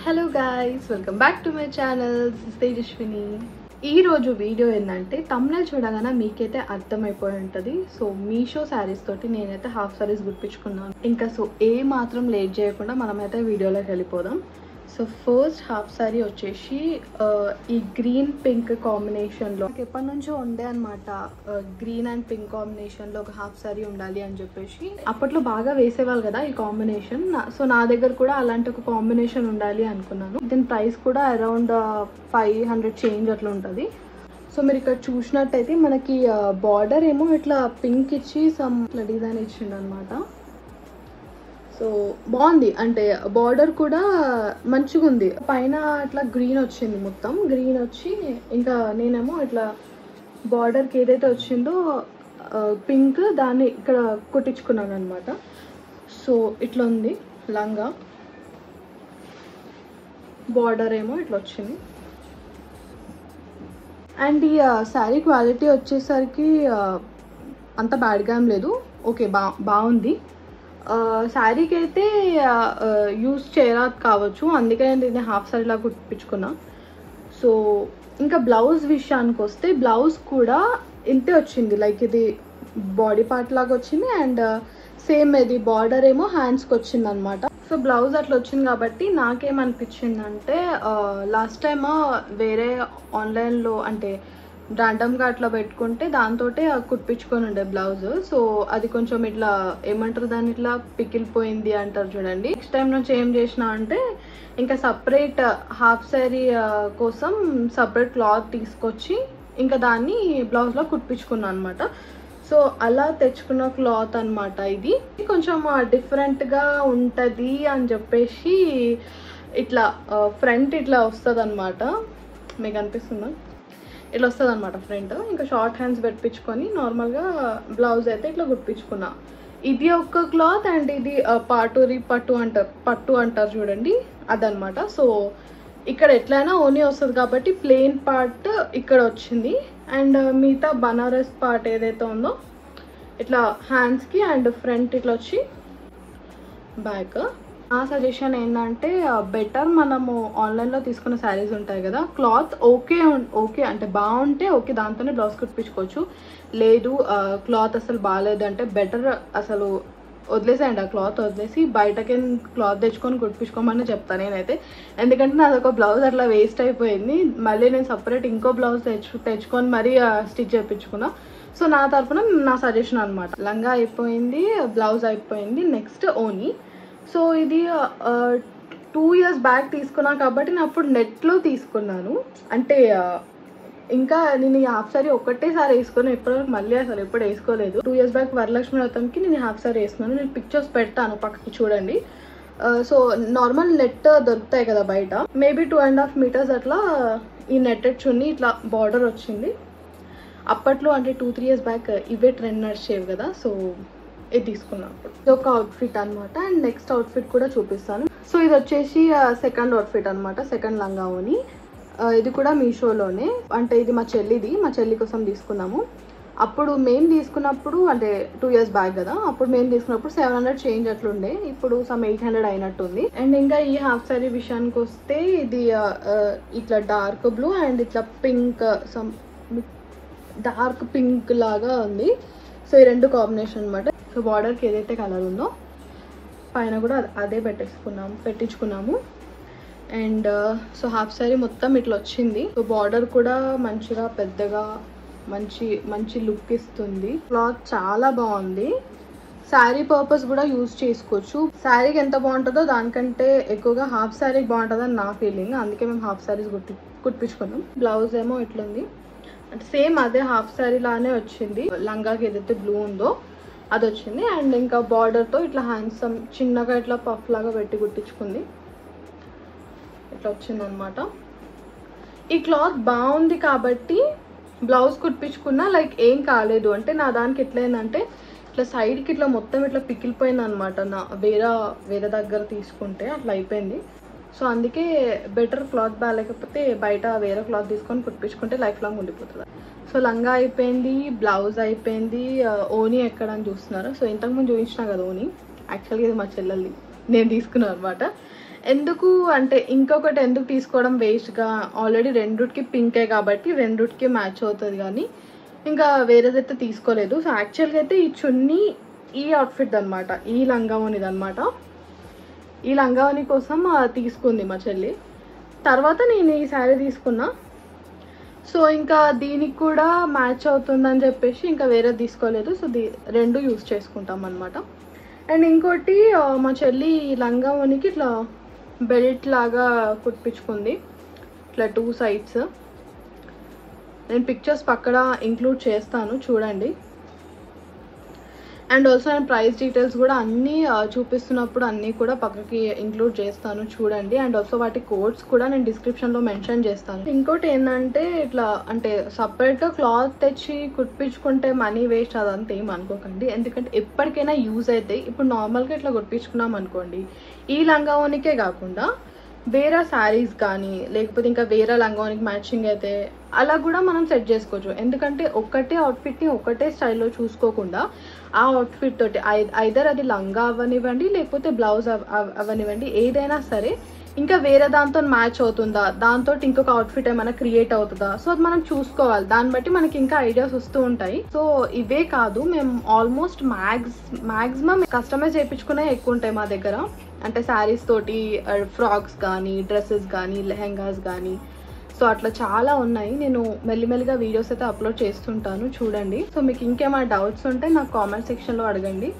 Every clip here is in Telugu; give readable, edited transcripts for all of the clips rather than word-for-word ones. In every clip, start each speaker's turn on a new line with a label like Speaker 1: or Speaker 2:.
Speaker 1: Hello guys, welcome back to my channel. This is Tejaswini. ఈ రోజు వీడియో ఏంటంటే తమ్మునేల్ చూడగానే మీకైతే అర్థమైపోయి ఉంటుంది. సో మీషో శారీస్ తోటి నేనైతే హాఫ్ శారీస్ గుర్పించుకున్నాను. ఇంకా సో ఏ మాత్రం లేట్ చేయకుండా మనమైతే వీడియోలోకి వెళ్ళిపోదాం. సో ఫస్ట్ హాఫ్ శారీ వచ్చేసి ఈ గ్రీన్ పింక్ కాంబినేషన్లో నాకు ఎప్పటి నుంచో ఉండే అనమాట. గ్రీన్ అండ్ పింక్ కాంబినేషన్లో ఒక హాఫ్ శారీ ఉండాలి అని చెప్పేసి అప్పట్లో బాగా వేసేవాళ్ళు కదా ఈ కాంబినేషన్. సో నా దగ్గర కూడా అలాంటి ఒక కాంబినేషన్ ఉండాలి అనుకున్నాను. దీని ప్రైస్ కూడా అరౌండ్ 500 చేంజ్ అట్లా ఉంటుంది. సో మీరు ఇక్కడ చూసినట్టయితే మనకి బార్డర్ ఏమో ఇట్లా పింక్ ఇచ్చి సమ్ ఇట్లా డిజైన్ ఇచ్చిండు అనమాట. సో బాగుంది, అంటే బార్డర్ కూడా మంచిగా ఉంది. పైన ఇట్లా గ్రీన్ వచ్చింది, మొత్తం గ్రీన్ వచ్చి ఇంకా నేనేమో ఇట్లా బార్డర్కి ఏదైతే వచ్చిందో పింక్ దాన్ని ఇక్కడ కుట్టించుకున్నాను అనమాట. సో ఇట్లా ఉంది లంగా, బార్డర్ ఏమో ఇట్లా వచ్చింది. అండ్ ఈ శారీ క్వాలిటీ వచ్చేసరికి అంత బ్యాడ్గా ఏం లేదు, ఓకే బాగుంది. శారీకి అయితే యూజ్ చేయరాదు కావచ్చు, అందుకే నేను హాఫ్ శారీలా కుట్టించుకున్నా. సో ఇంకా బ్లౌజ్ విషయానికి వస్తే బ్లౌజ్ కూడా ఇంతే వచ్చింది, లైక్ ఇది బాడీ పార్ట్ లాగా వచ్చింది అండ్ సేమ్ ఇది బార్డర్ ఏమో హ్యాండ్స్కి వచ్చింది అనమాట. సో బ్లౌజ్ అట్లా వచ్చింది కాబట్టి నాకేమనిపించిందంటే లాస్ట్ టైమ్ వేరే ఆన్లైన్లో అంటే ర్యాండమ్గా అట్లా పెట్టుకుంటే దాంతో కుట్టించుకొని ఉండే బ్లౌజ్. సో అది కొంచెం ఇట్లా ఏమంటారు దాన్ని, ఇట్లా పికిలిపోయింది అంటారు చూడండి. నెక్స్ట్ టైం నుంచి ఏం చేసిన అంటే ఇంకా సపరేట్ హాఫ్ శారీ కోసం సపరేట్ క్లాత్ తీసుకొచ్చి ఇంకా దాన్ని బ్లౌజ్లో కుట్టించుకున్నాను అనమాట. సో అలా తెచ్చుకున్న క్లాత్ అనమాట ఇది. కొంచెం డిఫరెంట్గా ఉంటుంది అని చెప్పేసి ఇట్లా ఫ్రంట్ ఇట్లా వస్తుంది అనమాట. మీకు అనిపిస్తుందా? ఇట్లా వస్తుంది అనమాట ఫ్రంట్. ఇంకా షార్ట్ హ్యాండ్స్ పెట్టించుకొని నార్మల్గా బ్లౌజ్ అయితే ఇట్లా కుట్టించుకున్నా. ఇది ఒక క్లాత్ అండ్ ఇది పట్టు అంటారు చూడండి, అదనమాట. సో ఇక్కడ ఎట్లయినా ఓనీ వస్తుంది కాబట్టి ప్లెయిన్ పార్ట్ ఇక్కడ వచ్చింది అండ్ మిగతా బనారస్ పార్ట్ ఏదైతే ఉందో ఇట్లా హ్యాండ్స్కి అండ్ ఫ్రంట్ ఇట్లా వచ్చి బ్యాక్. నా సజెషన్ ఏంటంటే బెటర్ మనము ఆన్లైన్లో తీసుకున్న శారీస్ ఉంటాయి కదా, క్లాత్ ఓకే అంటే బాగుంటే ఓకే దాంతోనే బ్లౌజ్ కుట్టించుకోవచ్చు. లేదు క్లాత్ అసలు బాగాలేదు అంటే బెటర్ అసలు వదిలేసేయండి, ఆ క్లాత్ వదిలేసి బయటకి క్లాత్ తెచ్చుకొని కుట్టించుకోమని చెప్తాను నేనైతే. ఎందుకంటే నాది ఒక బ్లౌజ్ అట్లా వేస్ట్ అయిపోయింది, మళ్ళీ నేను సపరేట్ ఇంకో బ్లౌజ్ తెచ్చుకొని మరీ స్టిచ్ చేయించుకున్నా. సో నా తరఫున నా సజెషన్ అనమాట. లంగా అయిపోయింది, బ్లౌజ్ అయిపోయింది, నెక్స్ట్ ఓనీ. సో ఇది 2 years బ్యాక్ తీసుకున్నా కాబట్టి నేను అప్పుడు నెట్లో తీసుకున్నాను. అంటే ఇంకా నేను ఈ హాఫ్ శారీ ఒక్కటేసారి వేసుకున్నాను, ఇప్పటివరకు మళ్ళీ అసలు ఎప్పుడు వేసుకోలేదు. 2 years బ్యాక్ వరలక్ష్మి వ్రతంకి నేను హాఫ్ శారీ వేసుకున్నాను. నేను పిక్చర్స్ పెడతాను పక్కకి చూడండి. సో నార్మల్ నెట్ దొరుకుతాయి కదా బయట, మేబీ 2.5 meters అట్లా ఈ నెట్టెడ్ చున్నీ ఇట్లా బార్డర్ వచ్చింది. అప్పట్లో అంటే 2-3 years బ్యాక్ ఇవే ట్రెండ్ నడిచేవి కదా. సో ఇది తీసుకున్నప్పుడు ఇది ఒక అవుట్ఫిట్ అనమాట. అండ్ నెక్స్ట్ అవుట్ఫిట్ కూడా చూపిస్తాను. సో ఇది వచ్చేసి సెకండ్ అవుట్ఫిట్ అనమాట, సెకండ్ లంగా ఓని. ఇది కూడా మీషోలోనే, అంటే ఇది మా చెల్లి కోసం తీసుకున్నాము. అప్పుడు మేము తీసుకున్నప్పుడు అంటే 2 years బ్యాక్ కదా, అప్పుడు మేము తీసుకున్నప్పుడు 700 చేంజ్ అట్లుండే, ఇప్పుడు సమ్ 800 అయినట్టుంది. అండ్ ఇంకా ఈ హాఫ్ శారీ విషయానికి వస్తే ఇది ఇట్లా డార్క్ బ్లూ అండ్ ఇట్లా పింక్, సమ్ డార్క్ పింక్ లాగా ఉంది. సో ఈ రెండు కాంబినేషన్ అనమాట. సో బార్డర్కి ఏదైతే కలర్ ఉందో పైన కూడా అదే పెట్టించుకున్నాము. అండ్ సో హాఫ్ శారీ మొత్తం ఇట్లా వచ్చింది. సో బార్డర్ కూడా మంచిగా పెద్దగా మంచి లుక్ ఇస్తుంది. క్లాత్ చాలా బాగుంది. శారీ పర్పస్ కూడా యూజ్ చేసుకోవచ్చు. శారీకి ఎంత బాగుంటుందో దానికంటే ఎక్కువగా హాఫ్ శారీకి బాగుంటుందని నా ఫీలింగ్, అందుకే మేము హాఫ్ శారీస్ కుట్టించుకున్నాం. బ్లౌజ్ ఏమో ఇట్లుంది, అంటే సేమ్ అదే హాఫ్ శారీ లానే వచ్చింది. లంగాకి ఏదైతే బ్లూ ఉందో అది వచ్చింది. అండ్ ఇంకా బార్డర్తో ఇట్లా హ్యాండ్సమ్ చిన్నగా ఇట్లా పఫ్ లాగా పెట్టి కుట్టించుకుంది, ఇట్లా వచ్చింది అనమాట. ఈ క్లాత్ బాగుంది కాబట్టి బ్లౌజ్ కుట్టించుకున్నా లైక్ ఏం కాలేదు. అంటే నా దానికి ఎట్లయిందంటే ఇట్లా సైడ్కి ఇట్లా మొత్తం ఇట్లా పికిలిపోయింది అనమాట. నా వేరే దగ్గర తీసుకుంటే అట్లా అయిపోయింది. సో అందుకే బెటర్ క్లాత్ బాగాలేకపోతే బయట వేరే క్లాత్ తీసుకొని కుట్టించుకుంటే లైఫ్ లాంగ్ ఉండిపోతుంది. సో లంగా అయిపోయింది, బ్లౌజ్ అయిపోయింది. ఓనీ ఎక్కడ అని చూస్తున్నారు. సో ఇంతకుముందు చూపించినా కదా ఓనీ, యాక్చువల్గా ఇది మా చెల్లెల్ని నేను తీసుకున్నాను అనమాట. ఎందుకు అంటే ఇంకొకటి ఎందుకు తీసుకోవడం వేస్ట్గా, ఆల్రెడీ రెండుకి పింకే కాబట్టి రెండుకి మ్యాచ్ అవుతుంది, కానీ ఇంకా వేరేదైతే తీసుకోలేదు. సో యాక్చువల్గా అయితే ఈ చున్నీ ఈ అవుట్ఫిట్ అనమాట, ఈ లంగావోనిది అనమాట. ఈ లంగావోని కోసం తీసుకుంది మా చెల్లి. తర్వాత నేను ఈ శారీ తీసుకున్నా. సో ఇంకా దీనికి కూడా మ్యాచ్ అవుతుందని చెప్పేసి ఇంకా వేరే తీసుకోలేదు. సో రెండు యూజ్ చేసుకుంటాం అనమాట. అండ్ ఇంకోటి మా చెల్లి లంగావోనికి ఇట్లా బెల్ట్ లాగా కుట్టించుకుంది, ఇట్లా 2 sides. నేను పిక్చర్స్ పక్కన ఇంక్లూడ్ చేస్తాను, చూడండి. అండ్ ఆల్సో నేను ప్రైస్ డీటెయిల్స్ కూడా అన్నీ చూపిస్తున్నప్పుడు అన్నీ కూడా పక్కకి ఇంక్లూడ్ చేస్తాను, చూడండి. అండ్ ఆల్సో వాటి కోడ్స్ కూడా నేను డిస్క్రిప్షన్లో మెన్షన్ చేస్తాను. ఇంకోటి ఏంటంటే ఇట్లా అంటే సపరేట్గా క్లాత్ తెచ్చి కుట్టించుకుంటే మనీ వేస్ట్ అదంతా ఏం అనుకోకండి, ఎందుకంటే ఎప్పటికైనా యూజ్ అవుతాయి. ఇప్పుడు నార్మల్గా ఇట్లా కుట్టించుకున్నాం అనుకోండి, ఈ లంగావోనికే కాకుండా వేరే శారీస్ కానీ లేకపోతే ఇంకా వేరే లంగావోనికి మ్యాచింగ్ అయితే అలా కూడా మనం సెట్ చేసుకోవచ్చు. ఎందుకంటే ఒకటే అవుట్ఫిట్ని ఒకటే స్టైల్లో చూసుకోకుండా ఆ అవుట్ఫిట్ తోటి ఐదర్ అది లంగా అవ్వనివ్వండి లేకపోతే బ్లౌజ్ అవ్వనివ్వండి, ఏదైనా సరే ఇంకా వేరే దాంతో మ్యాచ్ అవుతుందా, దాంతో ఇంకొక అవుట్ఫిట్ ఏమైనా క్రియేట్ అవుతుందా, సో అది మనం చూసుకోవాలి. దాన్ని బట్టి మనకి ఇంకా ఐడియాస్ వస్తూ ఉంటాయి. సో ఇవే కాదు, మేము ఆల్మోస్ట్ మ్యాక్సిమం కస్టమైజ్ చేయించుకునే ఎక్కువ ఉంటాయి మా దగ్గర. అంటే శారీస్ తోటి ఫ్రాక్స్ కానీ డ్రెస్సెస్ కానీ లెహెంగాస్ కానీ, సో అట్లా చాలా ఉన్నాయి. నేను మెల్లిమెల్లిగా వీడియోస్ అయితే అప్లోడ్ చేస్తుంటాను, చూడండి. సో మీకు ఇంకేమైనా డౌట్స్ ఉంటే నాకు కామెంట్ సెక్షన్లో అడగండి.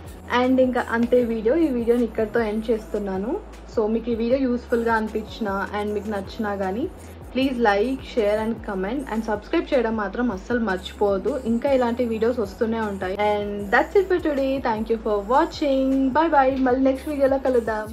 Speaker 1: అండ్ ఇంకా అంతే వీడియో, ఈ వీడియోని ఇక్కడితో ఎండ్ చేస్తున్నాను. సో మీకు ఈ వీడియో యూస్ఫుల్గా అనిపించినా అండ్ మీకు నచ్చినా కానీ please like, share and comment and subscribe చేయడం మాత్రం అస్సలు మర్చిపోవద్దు. ఇంకా ఇలాంటి వీడియోస్ వస్తూనే ఉంటాయి. And that's it for today. Thank you for watching. Bye bye. మళ్ళీ నెక్స్ట్ వీడియోలో కలుద్దాం.